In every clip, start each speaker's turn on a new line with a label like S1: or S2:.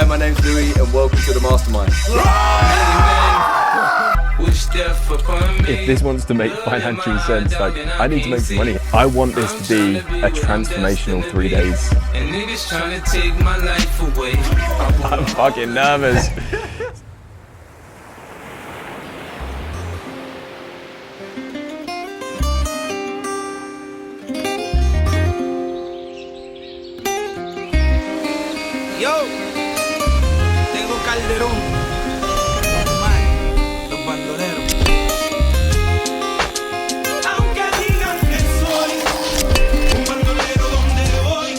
S1: Hi, my name's Louis and welcome to the Mastermind.
S2: If this wants to make financial sense, like, I need to make some money. I want this to be a transformational 3 days. I'm fucking nervous.
S3: Yo, tengo Calderón, los bandoleros. Aunque digan que soy un bandolero donde voy,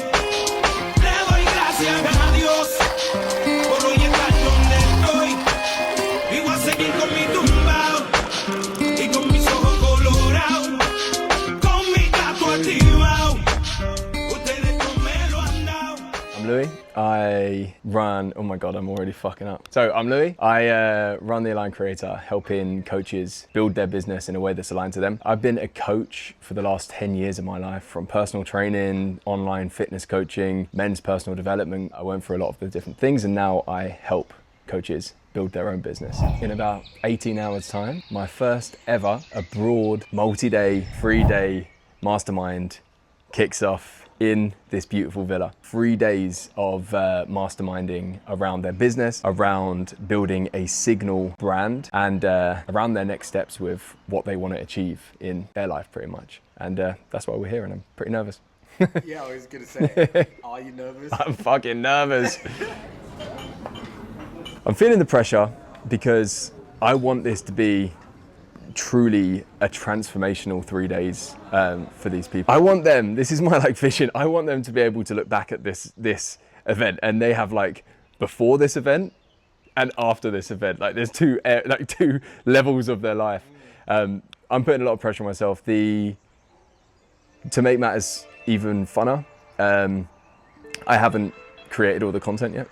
S3: le doy gracias a Dios por hoy estar donde estoy. Y voy a seguir con mi tumbao y con mis ojos colorados, con mi gato activado. Ustedes no me lo han dado.
S2: I'm Louis. I run, oh my God, I'm already fucking up. So I'm Louis. I run The Aligned Creator, helping coaches build their business in a way that's aligned to them. I've been a coach for the last 10 years of my life, from personal training, online fitness coaching, men's personal development. I went through a lot of the different things, and now I help coaches build their own business. In about 18 hours time, my first ever abroad multi-day, 3-day mastermind kicks off in this beautiful villa. 3 days of masterminding around their business, around building a signal brand, and around their next steps with what they want to achieve in their life, pretty much. And that's why we're here, and I'm pretty nervous.
S4: Yeah, I was gonna say, are you nervous?
S2: I'm fucking nervous. I'm feeling the pressure because I want this to be truly a transformational 3 days for these people. I want them, this is my vision, I want them to be able to look back at this event and they have before this event and after this event. There's two levels of their life. I'm putting a lot of pressure on myself. To make matters even funner, I haven't created all the content yet.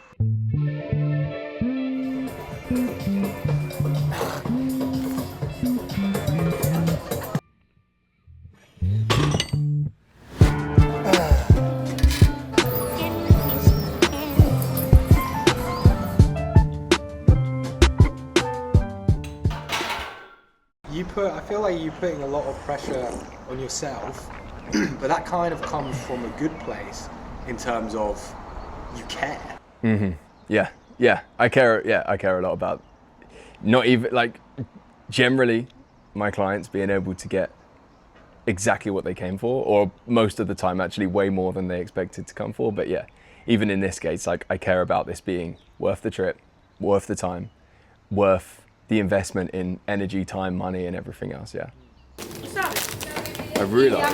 S4: I feel like you're putting a lot of pressure on yourself, but that kind of comes from a good place in terms of you care.
S2: Mm-hmm. Yeah. I care a lot about, not even generally my clients being able to get exactly what they came for, or most of the time actually way more than they expected to come for. But yeah, even in this case, I care about this being worth the trip, worth the time, worth the investment in energy, time, money, and everything else, yeah. I realise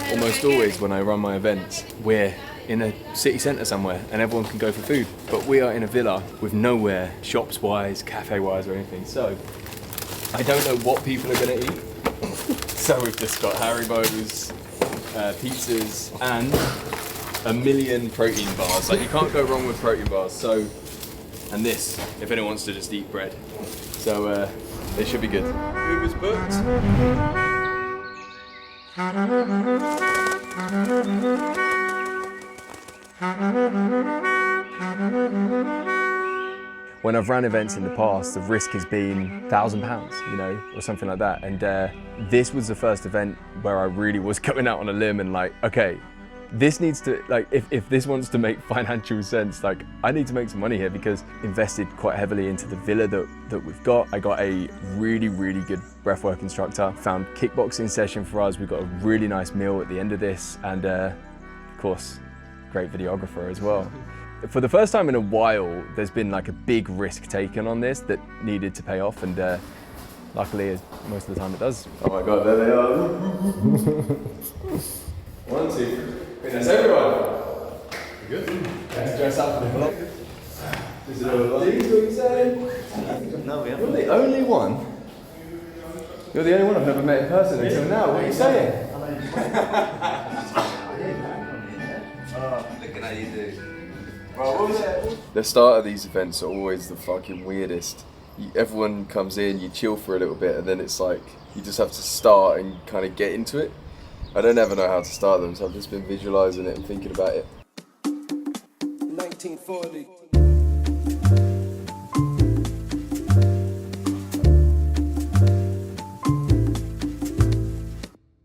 S2: almost always when I run my events, we're in a city centre somewhere and everyone can go for food, but we are in a villa with nowhere, shops-wise, cafe-wise or anything, so I don't know what people are going to eat. So we've just got Haribo's, pizzas, and a million protein bars. You can't go wrong with protein bars, so, and this, if anyone wants to just eat bread. So they should be good. Uber's booked. When I've run events in the past, the risk has been £1,000, or something like that. And this was the first event where I really was going out on a limb and okay, this needs to, if this wants to make financial sense, I need to make some money here, because invested quite heavily into the villa that we've got. I got a really, really good breathwork instructor, found kickboxing session for us. We've got a really nice meal at the end of this, and of course, great videographer as well. For the first time in a while, there's been a big risk taken on this that needed to pay off, and luckily, most of the time it does. Oh my God, there they are. 1, 2. That's everyone. Good. Let's dress up for the vlog. Is it all right? What you saying?
S1: No, we
S2: You're
S1: haven't.
S2: the only one. You're the only one I've never met in person until now. What are you saying?
S1: Looking at you, dude.
S2: The start of these events are always the fucking weirdest. Everyone comes in, you chill for a little bit, and then it's you just have to start and kind of get into it. I don't ever know how to start them, so I've just been visualising it and thinking about it.
S5: 1940.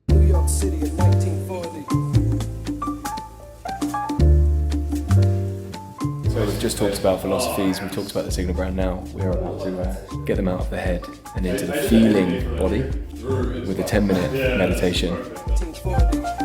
S5: New York City in 1940.
S2: So we've just talked about philosophies, we've talked about the signal brand now. We're about to get them out of the head and into the feeling body with a 10-minute meditation.
S5: 1940.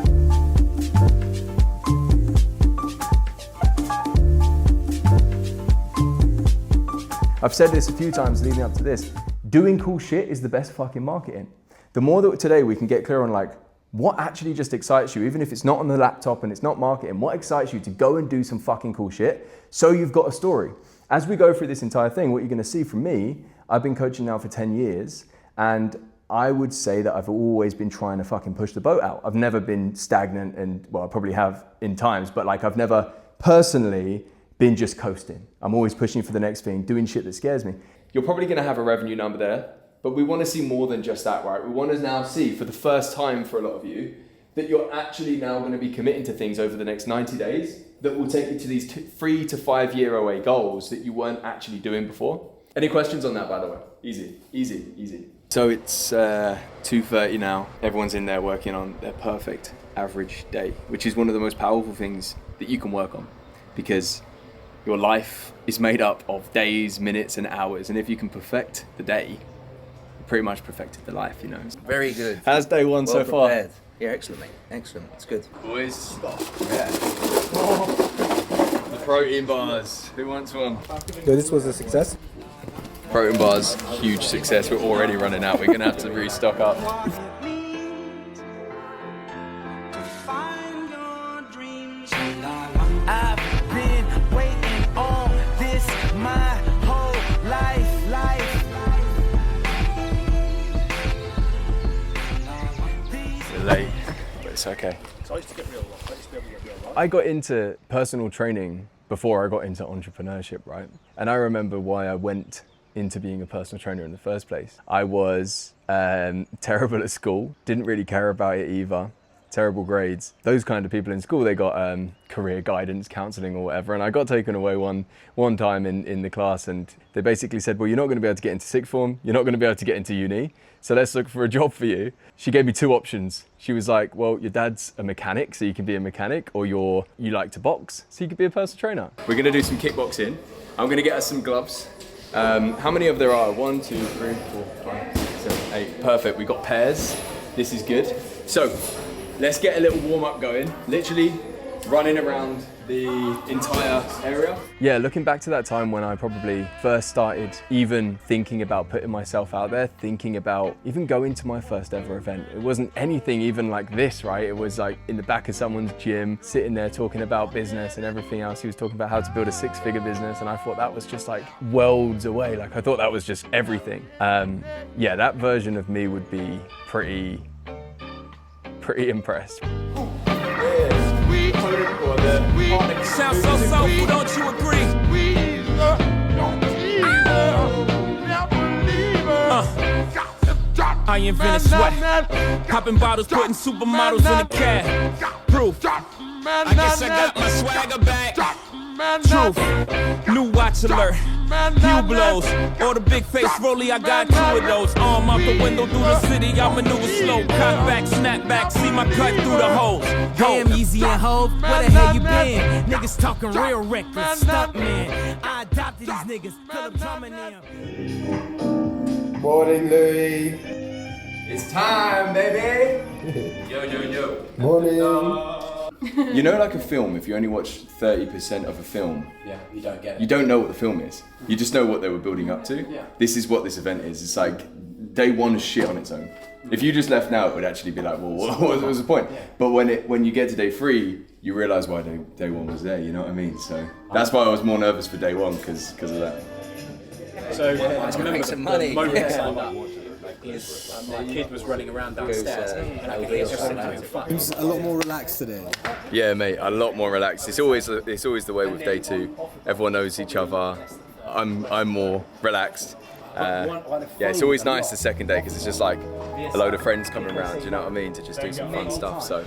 S2: I've said this a few times leading up to this. Doing cool shit is the best fucking marketing. The more that today we can get clear on like what actually just excites you, even if it's not on the laptop and it's not marketing, what excites you to go and do some fucking cool shit so you've got a story. As we go through this entire thing, what you're gonna see from me, I've been coaching now for 10 years and I would say that I've always been trying to fucking push the boat out. I've never been stagnant and, well, I probably have in times, but like I've never personally been just coasting. I'm always pushing for the next thing, doing shit that scares me. You're probably gonna have a revenue number there, but we wanna see more than just that, right? We wanna now see for the first time for a lot of you, that you're actually now gonna be committing to things over the next 90 days that will take you to these 3 to 5 year away goals that you weren't actually doing before. Any questions on that, by the way? Easy, easy, easy. So it's 2:30 now. Everyone's in there working on their perfect average day, which is one of the most powerful things that you can work on because your life is made up of days, minutes, and hours. And if you can perfect the day, you pretty much perfected the life, you know.
S6: Very good.
S2: How's day one
S6: Well
S2: so far?
S6: prepared. Yeah, excellent, mate. Excellent. It's good.
S2: Boys, yeah. The protein bars. Who wants one?
S7: So this was a success?
S2: Protein bars, huge success. We're already running out. We're gonna have to restock up.
S3: I've been waiting on this my whole life.
S2: We're late, but it's okay. I got into personal training before I got into entrepreneurship, right? And I remember why I went into being a personal trainer in the first place. I was terrible at school, didn't really care about it either. Terrible grades. Those kind of people in school, they got career guidance, counselling or whatever, and I got taken away one time in the class and they basically said, well, you're not going to be able to get into sixth form, you're not going to be able to get into uni, so let's look for a job for you. She gave me 2 options. She was like, well, your dad's a mechanic, so you can be a mechanic, or you like to box, so you could be a personal trainer. We're going to do some kickboxing. I'm going to get us some gloves. How many of there are? 1, 2, 3, 4, 5, 6, 7, 8. Perfect, we got pairs. This is good. So, let's get a little warm up going. Literally running around the entire area. Yeah, looking back to that time when I probably first started even thinking about putting myself out there, thinking about even going to my first ever event. It wasn't anything even like this, right? It was like in the back of someone's gym, sitting there talking about business and everything else. He was talking about how to build a 6-figure business and I thought that was just like worlds away. Like I thought that was just everything. Yeah, that version of me would be pretty impressed.
S3: Sounds so soulful, don't you agree? I invented sweat, popping bottles, putting supermodels in the cab. Proof. I guess I got my swagger back. Truth. New watch alert. Few blows. Or the big face rollie, I got 2 of those. Arm out the window through the city, I maneuver slow. Cut back, snap back, see my cut through the holes.
S8: Damn, Easy and Hov, where the hell you been? Niggas talking real reckless, stuck man. I adopted these niggas, Philip Drummond them.
S5: Morning, Louis.
S2: It's time, baby! Yo.
S5: Morning.
S2: You know, like a film, if you only watch 30% of a film,
S6: Yeah, you don't get it.
S2: you don't know what the film is. You just know what they were building up to.
S6: Yeah.
S2: This is what this event is. It's like day one is shit on its own. If you just left now, it would actually be like, well, what was the point? But when you get to day 3, you realise why day 1 was there. You know what I mean? So that's why I was more nervous for day 1 because of that.
S9: So
S6: Let's
S9: I remember
S6: make some money.
S9: the moment
S6: Yeah.
S9: my kid was running around downstairs and I could hear everyone having fun.
S7: Seems a lot more relaxed today.
S2: Yeah, mate, a lot more relaxed. It's always the way with day 2. Everyone knows each other. I'm more relaxed. Yeah, it's always nice the second day because it's just like a load of friends coming around. You know what I mean? To just do some fun stuff. So.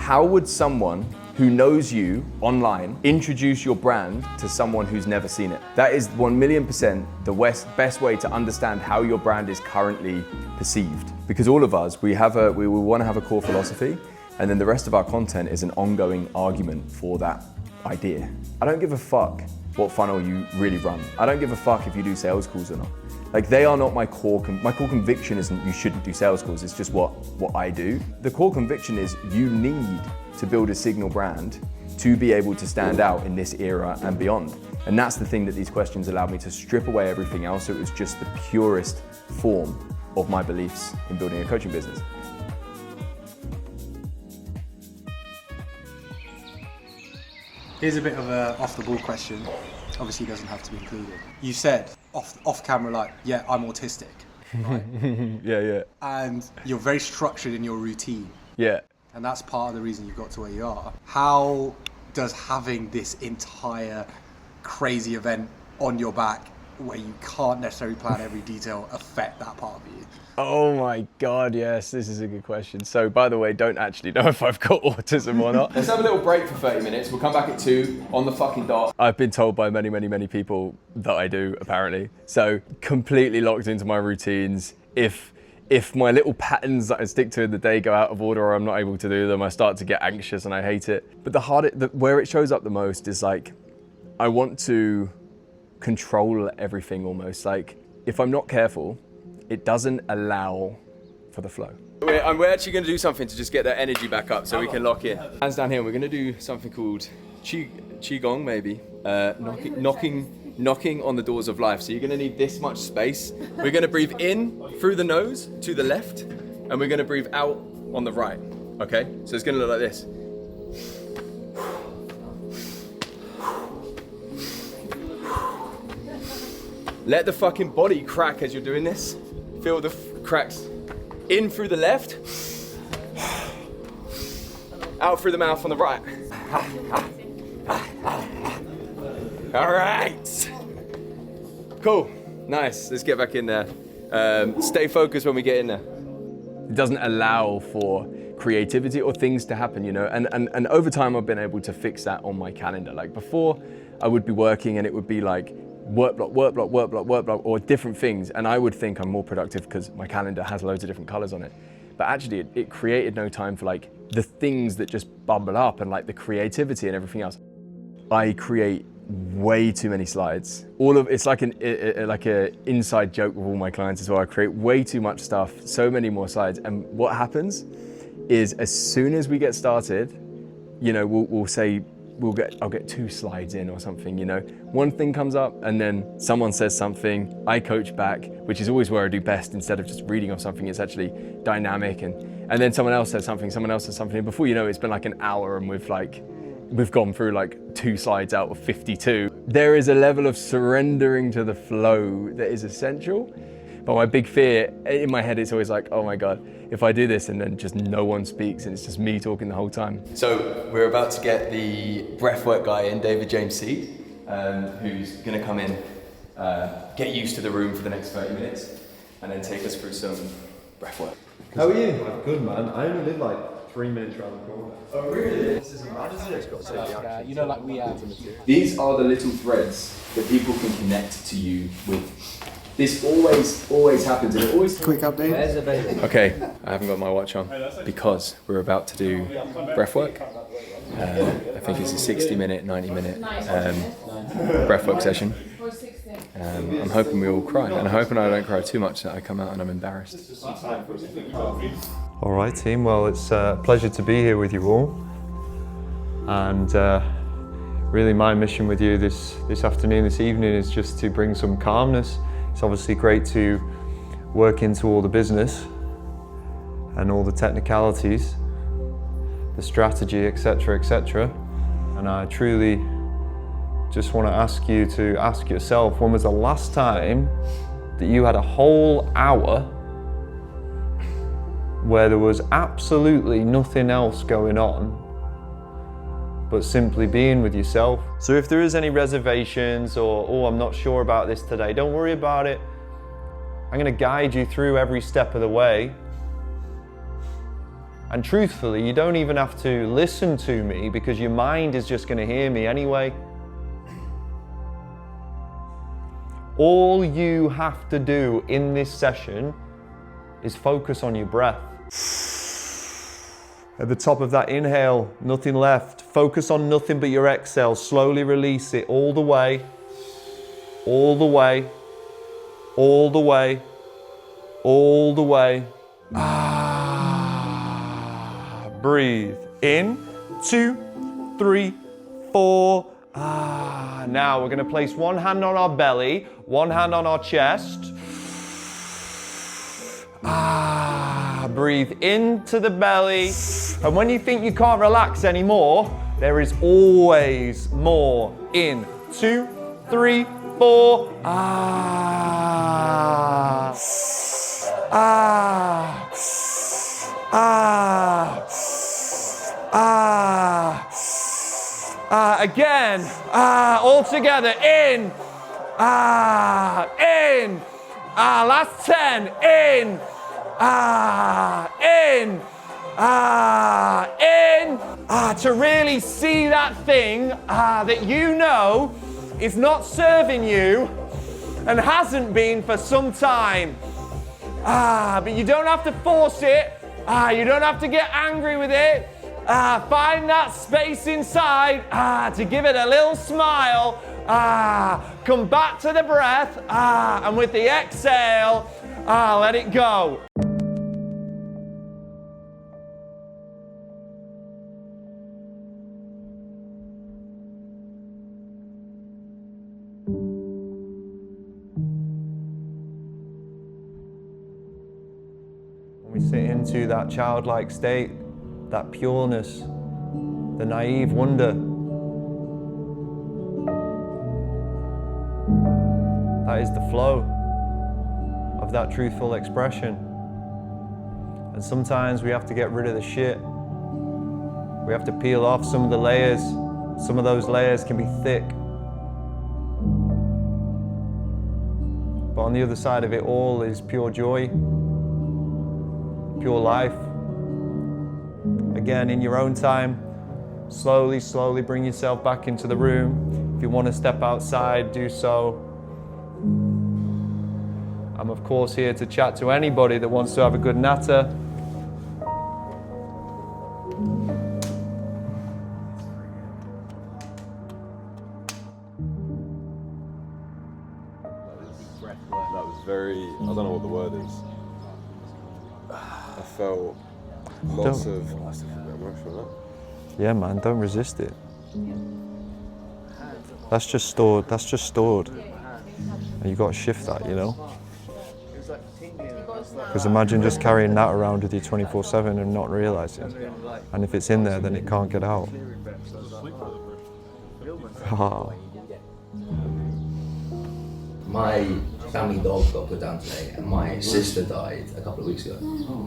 S2: How would someone who knows you online introduce your brand to someone who's never seen it? That is 1,000,000% the best way to understand how your brand is currently perceived. Because all of us, we want to have a core philosophy, and then the rest of our content is an ongoing argument for that idea. I don't give a fuck what funnel you really run. I don't give a fuck if you do sales calls or not. Like, they are not my core conviction isn't you shouldn't do sales calls, it's just what I do. The core conviction is you need to build a signal brand to be able to stand out in this era and beyond. And that's the thing that these questions allowed me to strip away everything else, so it was just the purest form of my beliefs in building a coaching business.
S4: Here's a bit of a off-the-ball question. Obviously, it doesn't have to be included. You said off camera, like, yeah, I'm autistic, right?
S2: Yeah.
S4: And you're very structured in your routine.
S2: Yeah.
S4: And that's part of the reason you got to where you are. How does having this entire crazy event on your back, where you can't necessarily plan every detail, affect that part of you?
S2: Oh my God, yes, this is a good question. So, by the way, don't actually know if I've got autism or not. Let's have a little break for 30 minutes. We'll come back at 2 on the fucking dot. I've been told by many people that I do, apparently. So, completely locked into my routines. If my little patterns that I stick to in the day go out of order or I'm not able to do them, I start to get anxious and I hate it. But where it shows up the most is like, I want to control everything almost. Like, if I'm not careful, it doesn't allow for the flow. We're actually going to do something to just get that energy back up so we can lock in. Hands down here, we're going to do something called Qigong, maybe. Knocking on the doors of life. So you're going to need this much space. We're going to breathe in through the nose to the left, and we're going to breathe out on the right. Okay? So it's going to look like this. Let the fucking body crack as you're doing this. Feel the cracks. In through the left. Out through the mouth on the right. All right. Cool. Nice. Let's get back in there. Stay focused when we get in there. It doesn't allow for creativity or things to happen, you know, and over time I've been able to fix that on my calendar. Like, before, I would be working and it would be like work block, or different things, and I would think I'm more productive because my calendar has loads of different colors on it. But actually it created no time for like the things that just bubble up and like the creativity and everything else. I create way too many slides. It's like an inside joke with all my clients as well. I create way too much stuff, so many more slides. And what happens is, as soon as we get started, you know, I'll get 2 slides in or something, you know. One thing comes up and then someone says something, I coach back, which is always where I do best. Instead of just reading off something, it's actually dynamic, and then someone else says something, and before you know it, it's been like an hour and we've gone through like 2 slides out of 52. There is a level of surrendering to the flow that is essential. But my big fear in my head is always like, oh my God, if I do this and then just no one speaks and it's just me talking the whole time. So we're about to get the breathwork guy in, David James Seed, who's gonna come in, get used to the room for the next 30 minutes and then take us through some breathwork. How are you?
S10: I'm good, man. I only live like 3 minutes around the corner.
S2: Oh really?
S10: This is mad, isn't it?
S4: You know, like we have.
S2: These are the little threads that people can connect to you with. This always happens, and it always...
S7: Quick update.
S2: Okay, I haven't got my watch on because we're about to do breathwork. I think it's a 60-minute, 90-minute breathwork session. I'm hoping we all cry, and I'm hoping I don't cry too much that I come out and I'm embarrassed.
S10: All right, team. Well, it's a pleasure to be here with you all. And really my mission with you this afternoon, this evening, is just to bring some calmness. It's obviously great to work into all the business and all the technicalities, the strategy, etc., etc. And I truly just want to ask you to ask yourself, when was the last time that you had a whole hour where there was absolutely nothing else going on but simply being with yourself? So if there is any reservations or, oh, I'm not sure about this today, don't worry about it. I'm going to guide you through every step of the way. And truthfully, you don't even have to listen to me because your mind is just going to hear me anyway. All you have to do in this session is focus on your breath. At the top of that inhale, nothing left. Focus on nothing but your exhale. Slowly release it all the way, all the way, all the way, all the way. Breathe in, 2, 3, 4. Now we're going to place one hand on our belly, one hand on our chest. Breathe into the belly. And when you think you can't relax anymore, there is always more. In, 2, 3, 4. Again. All together. In. In. Last 10. In. In. In. To really see that thing that you know is not serving you and hasn't been for some time. But you don't have to force it. You don't have to get angry with it. Find that space inside to give it a little smile. Come back to the breath, and with the exhale, let it go. When we sit into that childlike state, that pureness, the naive wonder, that is the flow of that truthful expression. And sometimes we have to get rid of the shit. We have to peel off some of the layers. Some of those layers can be thick. But on the other side of it all is pure joy, pure life. Again, in your own time, slowly, slowly bring yourself back into the room. If you want to step outside, do so. I'm of course here to chat to anybody that wants to have a good natter.
S1: That was very, I don't know what the word is. I felt lots of emotional.
S10: Yeah, man, don't resist it. That's just stored. That's just stored. And you got to shift that, you know? Because imagine just carrying that around with you 24/7 and not realizing. And if it's in there, then it can't get out.
S6: My family dog got put down today, and my sister died a couple of weeks ago.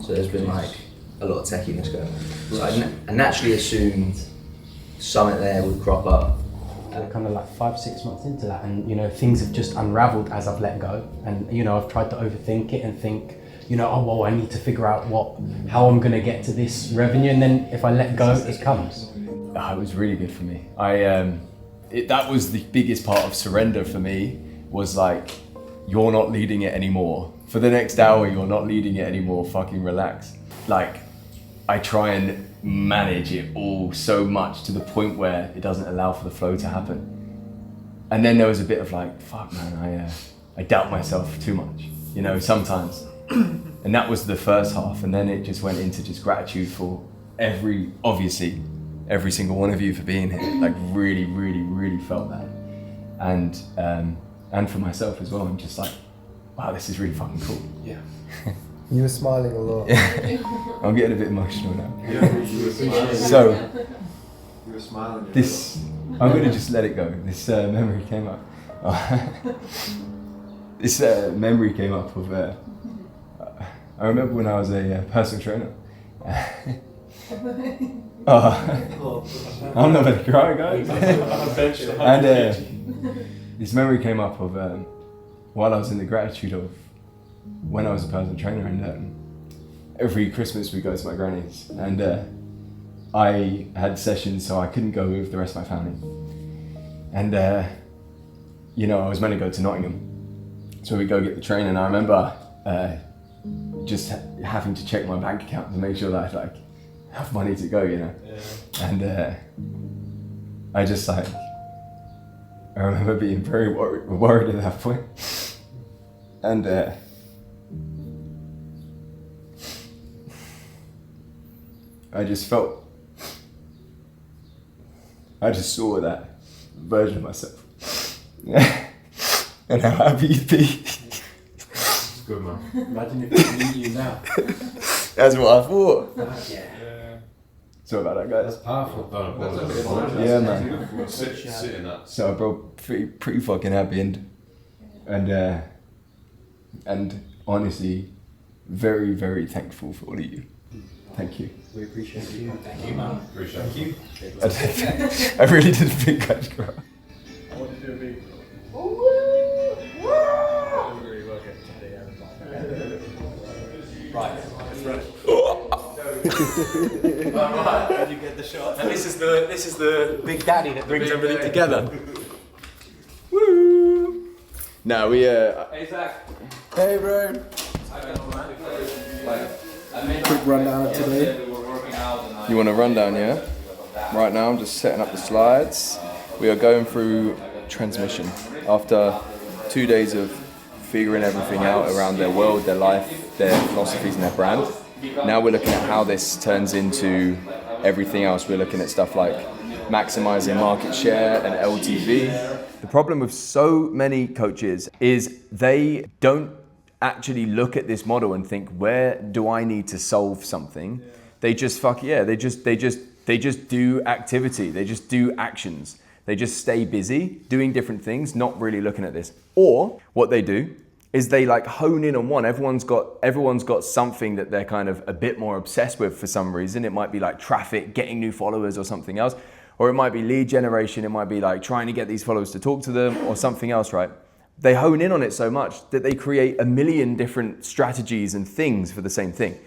S6: So there's been like a lot of techiness going on. So I naturally assumed something there would crop up.
S11: Kind of like 5-6 months into that, and you know, things have just unraveled as I've let go. And you know, I've tried to overthink it and think, you know, oh well, I need to figure out how I'm going to get to this revenue, and then if I let go, it comes.
S2: It was really good for me. That was the biggest part of surrender for me. Was like, you're not leading it anymore. For the next hour, you're not leading it anymore. Fucking relax. Like, I try and manage it all so much to the point where it doesn't allow for the flow to happen. And then there was a bit of like, fuck man, I doubt myself too much, you know, sometimes. And that was the first half, and then it just went into just gratitude for every single one of you for being here. Like really, really, really felt that. And for myself as well, I'm just like, wow, this is really fucking cool.
S5: Yeah.
S7: You were smiling a lot.
S2: I'm getting a bit emotional now.
S5: Yeah, you were smiling.
S2: So,
S5: You were smiling.
S2: I'm gonna just let it go. This memory came up. This memory came up of, I remember when I was a personal trainer. I'm not gonna cry, guys. And this memory came up of while I was in the gratitude of when I was a personal trainer, and every Christmas we go to my granny's, and I had sessions so I couldn't go with the rest of my family. And you know, I was meant to go to Nottingham, so we go get the train, and I remember just having to check my bank account to make sure that I'd like have money to go, you know. Yeah. And I just like, I remember being very worried at that point, and I just saw that version of myself and how happy you'd be.
S5: Good man.
S11: Imagine if we meet you now.
S2: That's what I thought.
S11: Yeah.
S2: Sorry about that, guys.
S11: That's powerful.
S2: Yeah, man.
S5: We'll sit in that.
S2: So, bro, pretty fucking happy and honestly, very, very thankful for all of you. Thank you.
S11: We appreciate you. Thank you, man.
S5: Appreciate you.
S2: I really didn't think I'd cry.
S5: I want to do a big.
S9: Right, let's run it.
S5: Did you get the shot?
S9: And this is the big daddy that brings everything together.
S2: Woo! Now we
S9: Hey Zach.
S7: Hey, bro. Quick rundown of today.
S2: You want a rundown, yeah? Right now I'm just setting up the slides. We are going through transmission. After 2 days of figuring everything out around their world, their life, their philosophies and their brand. Now we're looking at how this turns into everything else. We're looking at stuff like maximizing market share and LTV. The problem with so many coaches is they don't actually look at this model and think, where do I need to solve something? They just they just do activity. They just do actions. They just stay busy doing different things, not really looking at this. Or what they do is they like hone in on one. Everyone's got something that they're kind of a bit more obsessed with for some reason. It might be like traffic, getting new followers or something else. Or it might be lead generation. It might be like trying to get these followers to talk to them or something else, right? They hone in on it so much that they create a million different strategies and things for the same thing.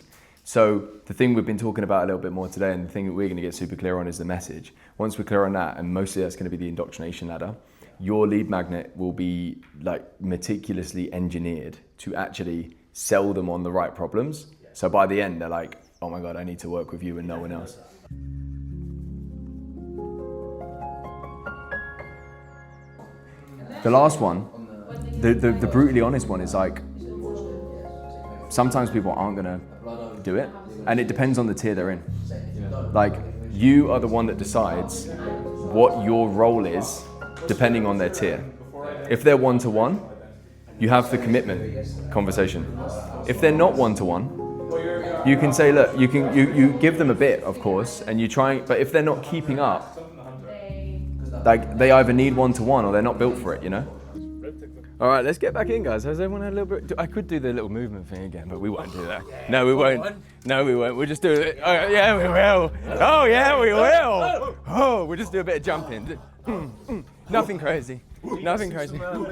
S2: So the thing we've been talking about a little bit more today, and the thing that we're going to get super clear on, is the message. Once we're clear on that, and mostly that's going to be the indoctrination ladder, your lead magnet will be like meticulously engineered to actually sell them on the right problems. So by the end, they're like, oh my God, I need to work with you and no one else. The last one, the brutally honest one, is like, sometimes people aren't gonna do it, and it depends on the tier they're in. Like, you are the one that decides what your role is depending on their tier. If they're one-to-one, you have the commitment conversation. If they're not one-to-one, you can say, look, you give them a bit, of course, and you try, but if they're not keeping up, like, they either need one-to-one or they're not built for it, you know? All right, let's get back in, guys. Has everyone had a little bit? I could do the little movement thing again, but we won't do that. No, we won't. No, we won't. We'll just do it. Oh, yeah, we will. Oh, yeah, we will. Oh, we'll just do a bit of jumping. Nothing crazy. Nothing crazy. Oh.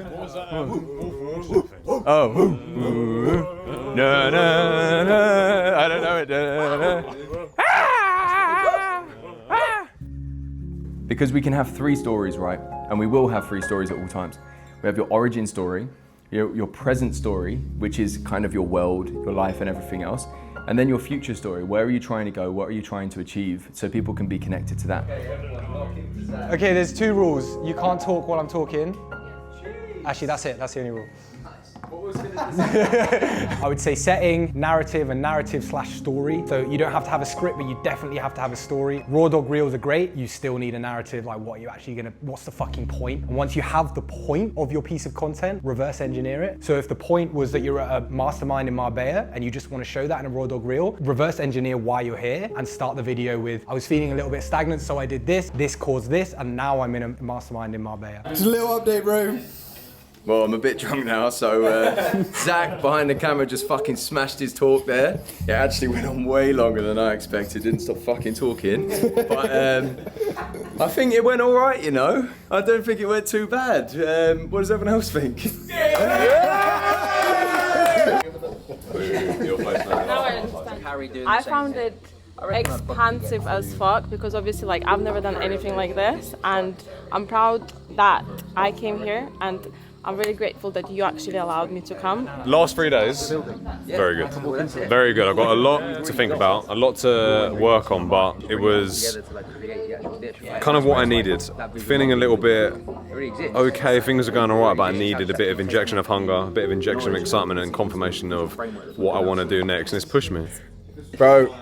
S2: No, no, no. I don't know it. No. Because we can have 3 stories, right? And we will have 3 stories at all times. We have your origin story, your present story, which is kind of your world, your life and everything else. And then your future story. Where are you trying to go? What are you trying to achieve? So people can be connected to that.
S12: Okay, there's 2 rules. You can't talk while I'm talking. Actually, that's it. That's the only rule. I would say setting, narrative, and narrative/story. So you don't have to have a script, but you definitely have to have a story. Raw dog reels are great. You still need a narrative, like what are you actually what's the fucking point? And once you have the point of your piece of content, reverse engineer it. So if the point was that you're at a mastermind in Marbella and you just want to show that in a raw dog reel, reverse engineer why you're here and start the video with, I was feeling a little bit stagnant, so I did this caused this, and now I'm in a mastermind in Marbella.
S7: Just a little update, bro.
S2: Well, I'm a bit drunk now, so Zach behind the camera just fucking smashed his talk there. It actually went on way longer than I expected, didn't stop fucking talking. But I think it went all right, you know. I don't think it went too bad. What does everyone else think?
S13: I found it expansive as fuck because obviously like I've never done anything like this, and I'm proud that I came here, and I'm really grateful that you actually allowed me to come.
S1: Last 3 days, very good. Very good. I've got a lot to think about, a lot to work on, but it was kind of what I needed. Feeling a little bit okay, things are going alright, but I needed a bit of injection of hunger, a bit of injection of excitement and confirmation of what I want to do next, and it's pushed me.
S2: Bro,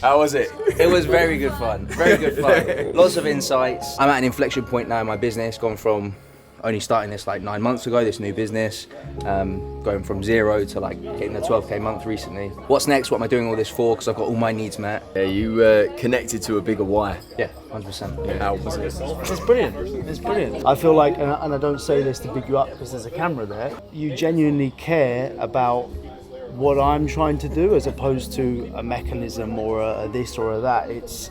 S2: how was it?
S6: It was very good fun. Very good fun. Lots of insights. I'm at an inflection point now in my business, gone from only starting this like 9 months ago, this new business, going from 0 to like getting a 12k month recently. What's next? What am I doing all this for? Because I've got all my needs met.
S2: Yeah, you connected to a bigger why.
S6: Yeah, 100%.
S2: Yeah. How was it?
S14: It's brilliant. It's brilliant. I feel like, and I don't say this to big you up because there's a camera there, you genuinely care about what I'm trying to do as opposed to a mechanism or a this or a that. It's,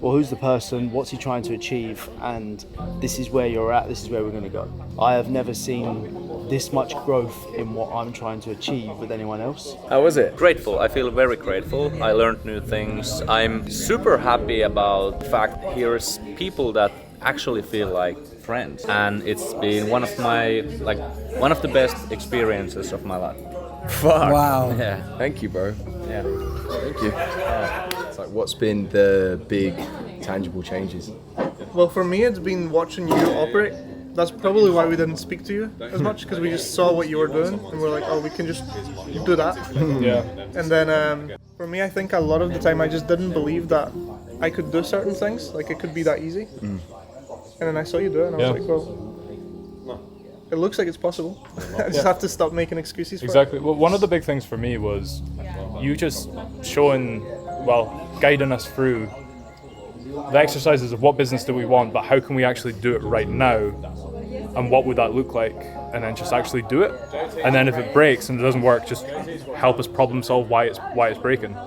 S14: well, who's the person, what's he trying to achieve, and this is where you're at, this is where we're going to go. I have never seen this much growth in what I'm trying to achieve with anyone else.
S2: How was it?
S15: Grateful. I feel very grateful. I learned new things. I'm super happy about the fact here's people that actually feel like friends, and it's been one of the best experiences of my life.
S2: Fuck.
S14: Wow.
S15: Yeah.
S2: Thank you, bro.
S15: Yeah.
S2: Thank you. It's like, what's been the big tangible changes?
S16: Well, for me, it's been watching you operate. That's probably why we didn't speak to you as much, because we just saw what you were doing and we're like, oh, we can just do that.
S17: Yeah.
S16: And then for me, I think a lot of the time I just didn't believe that I could do certain things, like it could be that easy. And then I saw you do it and I was like, well, it looks like it's possible. I just have to stop making excuses for
S17: Exactly.
S16: it.
S17: Well, one of the big things for me was you just guiding us through the exercises of what business do we want, but how can we actually do it right now, and what would that look like, and then just actually do it. And then if it breaks and it doesn't work, just help us problem solve why it's breaking.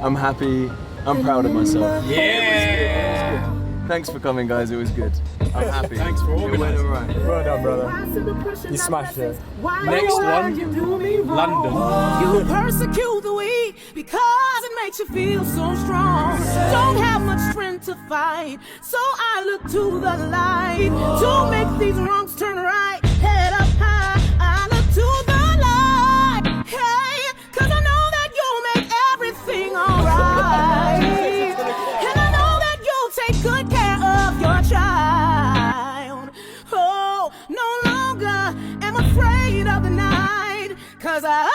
S2: I'm happy. I'm proud of myself. Yeah. Thanks for coming, guys. It was good. I'm happy. Thanks for all. It went alright.
S17: Well done, brother. You smashed it. Next one, London.
S8: You persecute the weak because it makes you feel so strong. Don't have much strength to fight, so I look to the light to make these wrongs turn right. Head up high, I look to the light. Hey, 'cause I know that you'll make everything alright. And I know that you'll take good care of your child. Oh, no longer am afraid of the night, 'cause I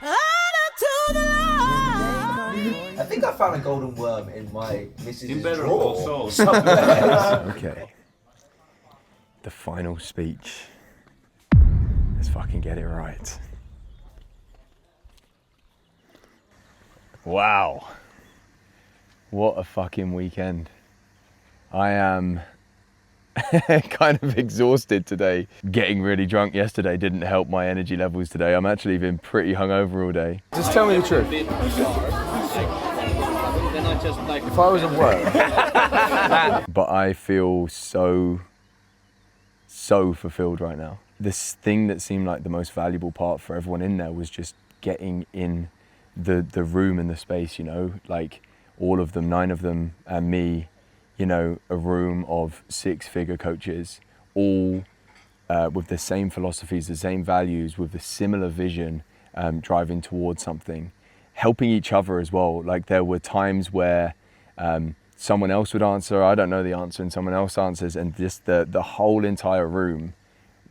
S8: look to the light.
S6: I think I found a golden worm in my Mrs.
S15: In Better
S6: drawer.
S15: Call Saul.
S2: Okay. The final speech. Let's fucking get it right. Wow. What a fucking weekend. I am kind of exhausted today. Getting really drunk yesterday didn't help my energy levels today. I'm actually been pretty hungover all day. Just tell me the truth. If I was at work. But I feel so fulfilled right now. This thing that seemed like the most valuable part for everyone in there was just getting in the room and the space, you know, like all of them, 9 of them and me, you know, a room of 6-figure coaches, all with the same philosophies, the same values, with a similar vision, driving towards something, helping each other as well. Like there were times where someone else would answer, I don't know the answer, and someone else answers, and just the whole entire room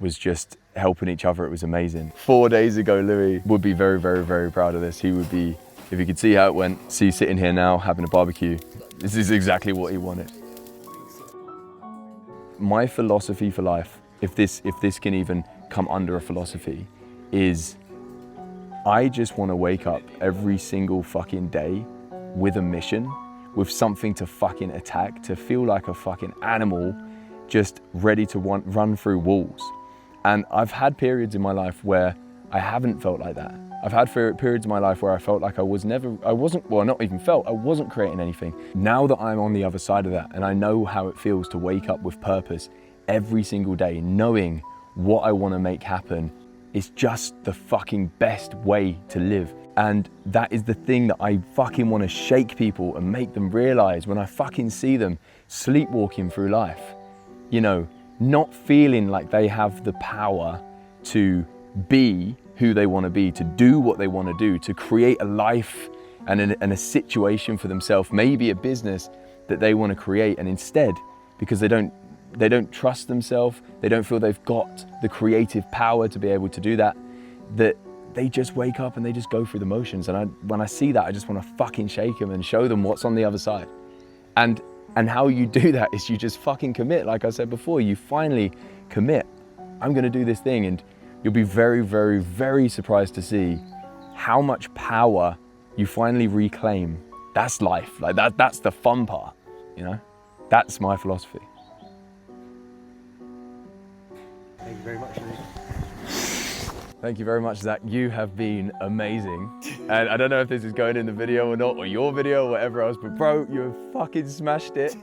S2: was just helping each other. It was amazing. 4 days ago, Louis would be very, very, very proud of this. He would be, if you could see how it went, see sitting here now having a barbecue, this is exactly what he wanted. My philosophy for life, if this can even come under a philosophy, is I just want to wake up every single fucking day with a mission, with something to fucking attack, to feel like a fucking animal just ready to run through walls. And I've had periods in my life where I haven't felt like that. I've had periods in my life where I felt like I wasn't creating anything. Now that I'm on the other side of that and I know how it feels to wake up with purpose every single day, knowing what I want to make happen is just the fucking best way to live. And that is the thing that I fucking want to shake people and make them realize when I fucking see them sleepwalking through life. You know, not feeling like they have the power to be who they want to be, to do what they want to do, to create a life and a situation for themselves, maybe a business that they want to create. And instead, because they don't trust themselves, they don't feel they've got the creative power to be able to do that, that they just wake up and they just go through the motions. And when I see that, I just want to fucking shake them and show them what's on the other side. And how you do that is you just fucking commit. Like I said before, you finally commit. I'm gonna do this thing, and you'll be very, very, very surprised to see how much power you finally reclaim. That's life. Like that's the fun part, you know? That's my philosophy.
S12: Thank you very much, Lee.
S2: Thank you very much, Zach. You have been amazing. And I don't know if this is going in the video or not, or your video or whatever else, but bro, you have fucking smashed it.